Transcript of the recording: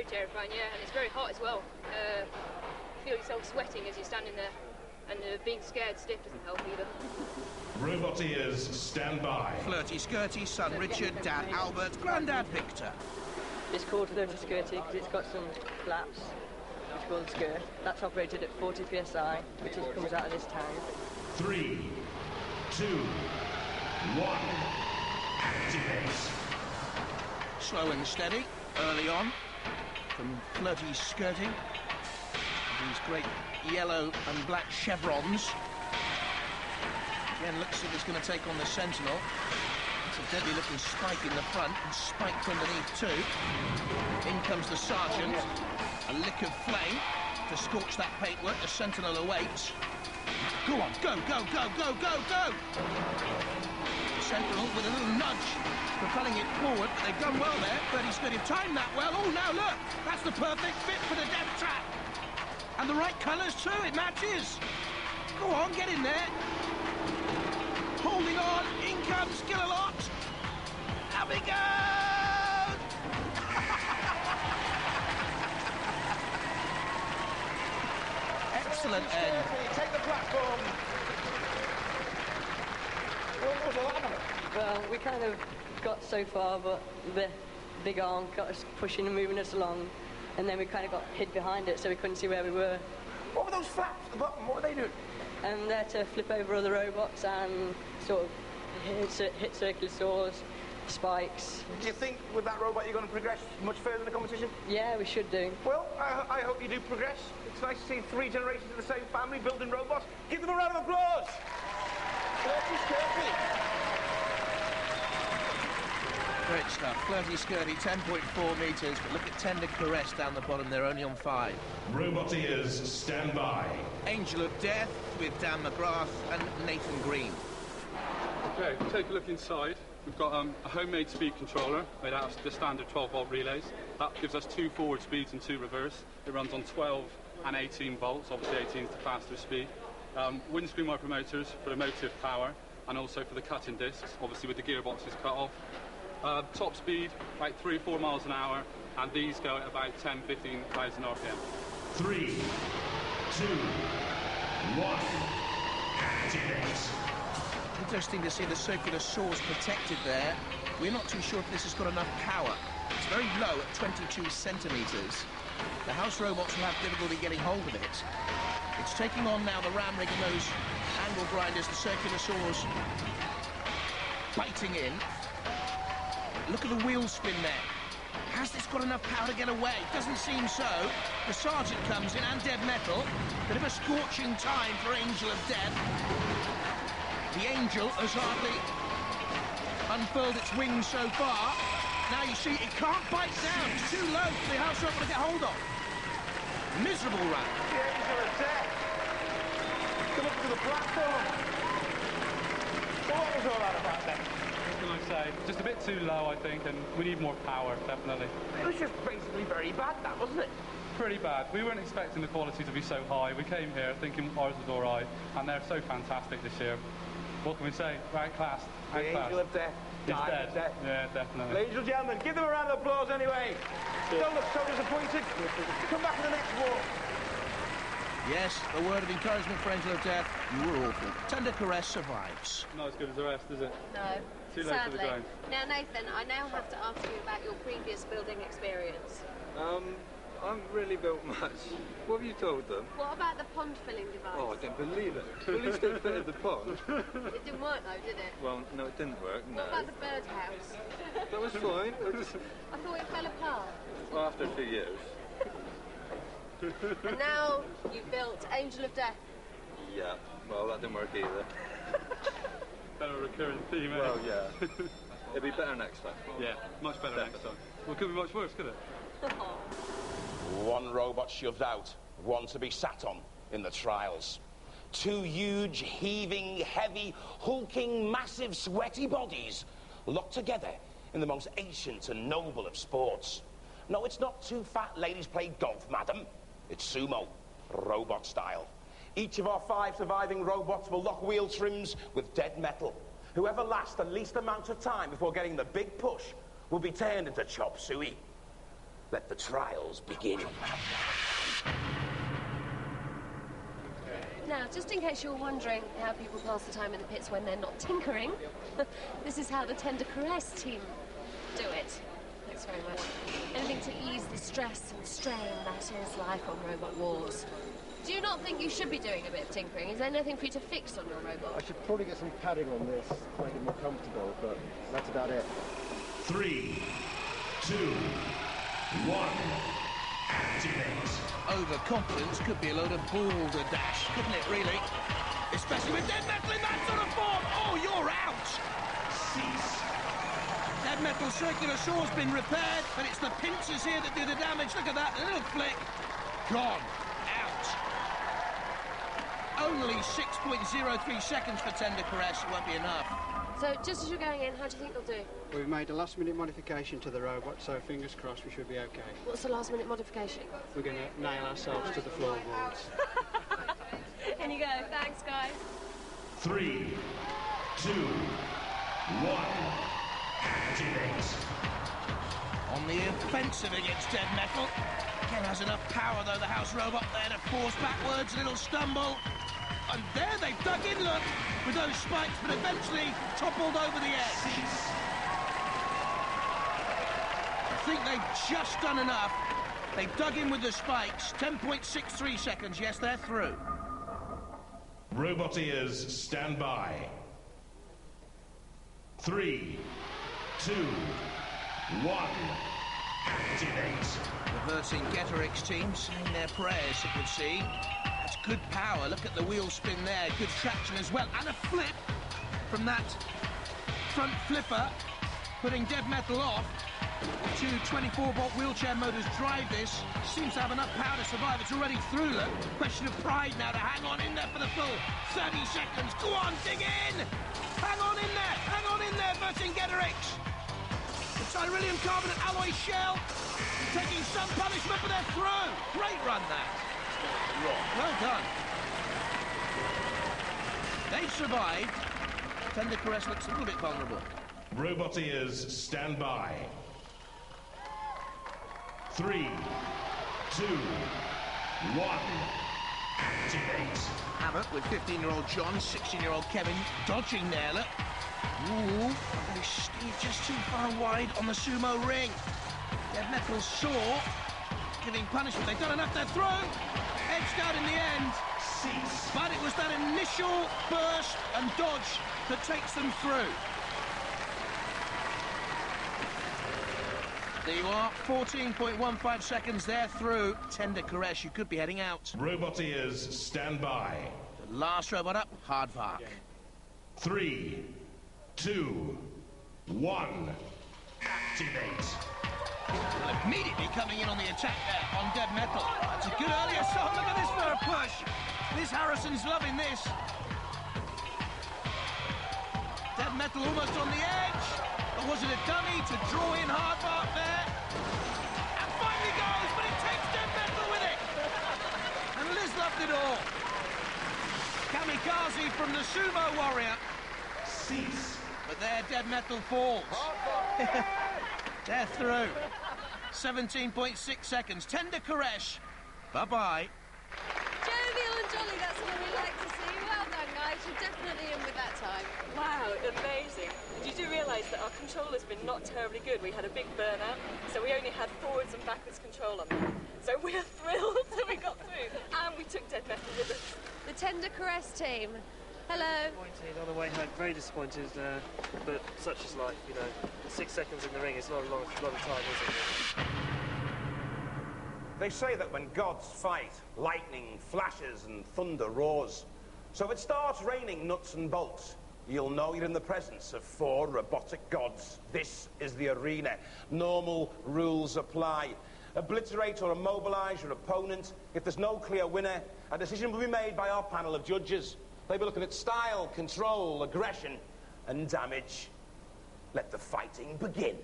very terrifying, yeah, and it's very hot as well. Feel yourself sweating as you're standing there, and being scared stiff doesn't help either. Roboteers, stand by. Flirty Skirty, son Richard, dad Albert, granddad Victor. It's called Flirty Skirty because it's got some flaps, which called skirt. That's operated at 40 psi, which comes out of this tank. 3, 2, 1, activate. Slow and steady, early on, from Flirty Skirty. These great yellow and black chevrons. Again, looks as if it's going to take on the Sentinel. It's a deadly looking spike in the front and spiked underneath too. In comes the Sergeant. A lick of flame to scorch that paintwork. The Sentinel awaits. Go on, go, go, go, go, go, go! The Sentinel with a little nudge, propelling it forward, but they've done well there. Flirty Skirty have timed that well. Oh, now look! That's the perfect fit for the death trap. And the right colours too, it matches. Go on, get in there. Holding on, in comes Killalot. Have we go! Excellent end. Take the platform. What was all that about? Well, we kind of got so far, but the big arm got us pushing and moving us along, and then we kind of got hid behind it, so we couldn't see where we were. What were those flaps at the bottom? What were they doing? And there to flip over other robots and sort of hit circular saws, spikes. Do you think with that robot you're going to progress much further in the competition? Yeah, we should do. Well, I hope you do progress. It's nice to see 3 generations of the same family building robots. Give them a round of applause. Flirty Skirty. Great stuff. Flirty Skirty, 10.4 metres, but look at Tender Caress down the bottom. They're only on 5. Roboteers, stand by. Angel of Death with Dan McGrath and Nathan Green. Okay, take a look inside. We've got a homemade speed controller made out of the standard 12-volt relays. That gives us 2 forward speeds and 2 reverse. It runs on 12 and 18 volts. Obviously 18 is the faster speed. Windscreen wiper motors for the motive power and also for the cutting discs, obviously with the gearboxes cut off. Top speed, about 3 or 4 miles an hour, and these go at about 10,000-15,000 RPM. 3, 2, 1, activate. Interesting to see the circular saws protected there. We're not too sure if this has got enough power. It's very low at 22 centimetres. The house robots will have difficulty getting hold of it. It's taking on now the ram rig and those angle grinders, the circular saws biting in. Look at the wheel spin there. Has this got enough power to get away? Doesn't seem so. The Sergeant comes in and Dead Metal. Bit of a scorching time for Angel of Death. The Angel has hardly unfurled its wings so far. Now you see it can't bite down. It's too low for the house robot to get hold of. Miserable run. The Angel of Death. Come up to the platform. So what was all that about then? What can I say? Just a bit too low, I think, and we need more power, definitely. It was just basically very bad, that, wasn't it? Pretty bad. We weren't expecting the quality to be so high. We came here thinking ours was all right, and they're so fantastic this year. What can we say? We're outclassed. The Angel of Death. It's dead. Yeah, definitely. Ladies and gentlemen, give them a round of applause anyway. Don't look so disappointed. Come back for the next war. Yes, a word of encouragement for Angel of Death. You were awful. Tender Caress survives. Not as good as the rest, is it? No. Too late for the Sadly. game. Now, Nathan, I now have to ask you about your previous building experience. I haven't really built much. What have you told them? What about the pond filling device? Oh, I don't believe it. At least they fitted the pond. It didn't work though, did it? Well, no, it didn't work, no. What about the birdhouse? That was fine. I thought it fell apart. Well, after a few years. And now you've built Angel of Death. Yeah, well, that didn't work either. Better recurring theme, eh? Well, yeah. It'll be better next time. Yeah, much better next time. Well, it could be much worse, could it? One robot shoved out, one to be sat on in the trials. 2 huge, heaving, heavy, hulking, massive, sweaty bodies locked together in the most ancient and noble of sports. No, it's not 2 fat ladies play golf, madam. It's sumo, robot style. Each of our 5 surviving robots will lock wheel trims with dead metal. Whoever lasts the least amount of time before getting the big push will be turned into chop suey. Let the trials begin. Now, just in case you're wondering how people pass the time in the pits when they're not tinkering, this is how the Tender Caress team do it. Thanks very much. Anything to ease the stress and strain that is life on Robot Wars. Do you not think you should be doing a bit of tinkering? Is there anything for you to fix on your robot? I should probably get some padding on this to make it more comfortable, but that's about it. 3, 2, 1. Activate. Overconfidence could be a load of balderdash, couldn't it, really? Especially with Dead Metal in that sort of form. Oh, you're out! Cease. Dead Metal circular shaw's been repaired, but it's the pincers here that do the damage. Look at that, a little flick. Gone. Out. Only 6.03 seconds for Tender Caress. It won't be enough. So, just as you're going in, how do you think they'll do? We've made a last-minute modification to the robot, so fingers crossed we should be okay. What's the last-minute modification? We're going to nail ourselves to the floorboards. In you go. Thanks, guys. 3, 2, 1. Activate. On the offensive against Dead Metal. Again, has enough power, though, the house robot there to force backwards, a little stumble. And there they've dug in, look, with those spikes, but eventually toppled over the edge. I think they've just done enough. They've dug in with the spikes. 10.63 seconds. Yes, they're through. Roboteers, stand by. 3, 2, 1. Activate. The Vercingetorix team saying their prayers, you can see. That's good power. Look at the wheel spin there. Good traction as well. And a flip from that front flipper, putting Dead Metal off. Two 24-volt wheelchair motors drive this. Seems to have enough power to survive. It's already through, look. Question of pride now to hang on in there for the full 30 seconds. Go on, dig in! Hang on in there! Hang on in there, Vercingetorix! The Tyrillium carbonate alloy shell taking some punishment, but they're through. Great run, that. Well done. They've survived. Tender Caress looks a little bit vulnerable. Roboteers, stand by. 3, 2, 1. Activate. Havoc with 15-year-old John, 16-year-old Kevin dodging there, look. Ooh, they steered just too far wide on the sumo ring. Dead Metal saw, giving punishment. They've done enough, they're through. Edged out in the end. Cease. But it was that initial burst and dodge that takes them through. There you are, 14.15 seconds there through. Tender Caress, you could be heading out. Roboteers, stand by. The last robot up, Haardvark. 3, 2, 1. Activate. Well, immediately coming in on the attack there on Dead Metal. It's a good early assault. Look at this for a push. Liz Harrison's loving this. Dead Metal almost on the edge. Or was it a dummy to draw in Haardvark there? And finally goes, but it takes Dead Metal with it. And Liz loved it all. Kamikaze from the Sumo Warrior. Cease. But there Dead Metal falls. They're through. 17.6 seconds. Tender Caress. Bye-bye. Jovial and jolly, that's what we like to see. Well done, guys. You're definitely in with that time. Wow, amazing. And you do realise that our controller's been not terribly good. We had a big burnout, so we only had forwards and backwards control on them. So we're thrilled that we got through, and we took Dead Metal with us. The Tender Caress team. Hello. Disappointed on the way home, very disappointed, but such is life, you know. 6 seconds in the ring is not a lot of time, is it? They say that when gods fight, lightning flashes and thunder roars. So if it starts raining nuts and bolts, you'll know you're in the presence of 4 robotic gods. This is the arena. Normal rules apply. Obliterate or immobilise your opponent. If there's no clear winner, a decision will be made by our panel of judges. They'll be looking at style, control, aggression, and damage. Let the fighting begin.